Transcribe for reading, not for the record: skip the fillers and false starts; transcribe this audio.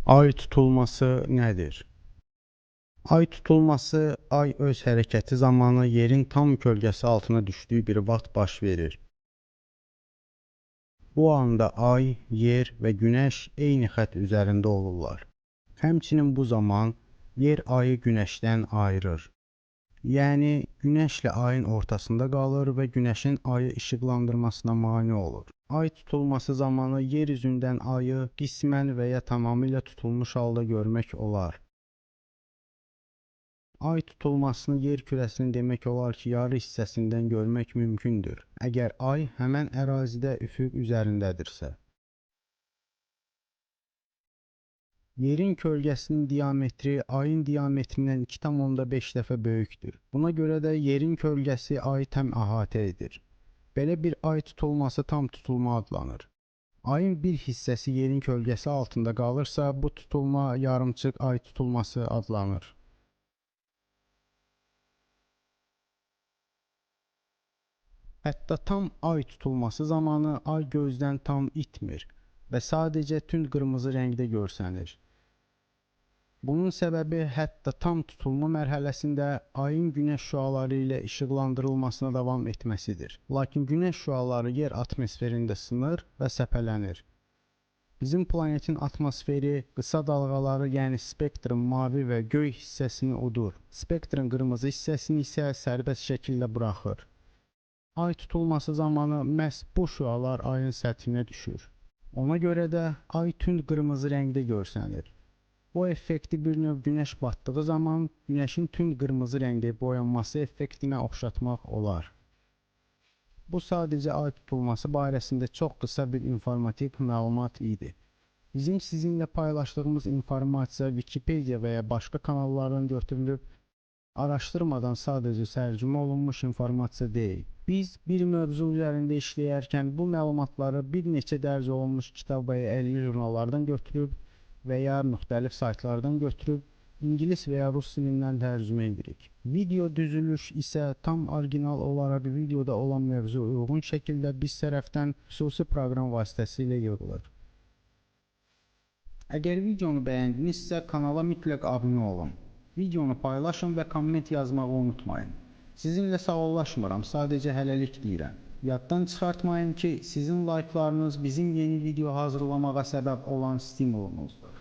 Ay tutulması nədir? Ay tutulması, ay öz hərəkəti zamanı yerin tam kölgəsi altına düşdüyü bir vaxt baş verir. Bu anda ay, yer və günəş eyni xətt üzərində olurlar. Həmçinin bu zaman yer ayı günəşdən ayırır. Yəni, günəşlə ayın ortasında qalır və günəşin ayı işıqlandırmasına mane olur. Ay tutulması zamanı yer üzündən ayı qismən və ya tamamilə tutulmuş halda görmək olar. Ay tutulmasını yer kürəsinin demək olar ki, yarı hissəsindən görmək mümkündür, əgər ay həmən ərazidə üfüq üzərindədirsə. Yerin kölgəsinin diametri ayın diametrindən 2,5 dəfə böyükdür. Buna görə də yerin kölgəsi ayı tam əhatə edir. Belə bir ay tutulması tam tutulma adlanır. Ayın bir hissəsi yerin kölgəsi altında qalırsa, bu tutulma yarımçıq ay tutulması adlanır. Hətta tam ay tutulması zamanı ay gözdən tam itmir və sadəcə tünd qırmızı rəngdə görsənir. Bunun səbəbi hətta tam tutulma mərhələsində ayın günəş şüaları ilə işıqlandırılmasına davam etməsidir. Lakin günəş şüaları yer atmosferində sınır və səpələnir. Bizim planetin atmosferi qısa dalğaları, yəni spektrum mavi və göy hissəsini udur. Spektrum qırmızı hissəsini isə sərbəst şəkildə buraxır. Ay tutulması zamanı məhz bu şüalar ayın səthinə düşür. Ona görə də ay tünd qırmızı rəngdə görsənir. Bu effekti bir növ günəş batdığı zaman günəşin tünd qırmızı rəngdə boyanması effektinə oxşatmaq olar. Bu sadəcə ay tutulması barəsində çox qısa bir informativ məlumat idi. Bizim sizinlə paylaşdığımız informasiya Wikipedia və ya başqa kanallardan götürülüb, araşdırmadan sadəcə tərcümə olunmuş informasiya deyil. Biz bir mövzu üzərində işləyərkən bu məlumatları bir neçə dərc olunmuş kitab və ya elmi jurnallardan götürüb və ya müxtəlif saytlardan götürüb, İngilis və ya Rus dilindən tərcümə edirik. Video düzülüş isə tam orijinal olaraq videoda olan mövzu uyğun şəkildə biz tərəfdən xüsusi proqram vasitəsilə yığılır. Əgər videonu bəyəndinizsə, kanala mütləq abunə olun. Videonu paylaşın və komment yazmağı unutmayın. Sizinlə sağollaşmıram, sadəcə hələlik deyirəm. Yaddan çıxartmayın ki, sizin layıqlarınız bizim yeni video hazırlamağa səbəb olan stimulumuzdur.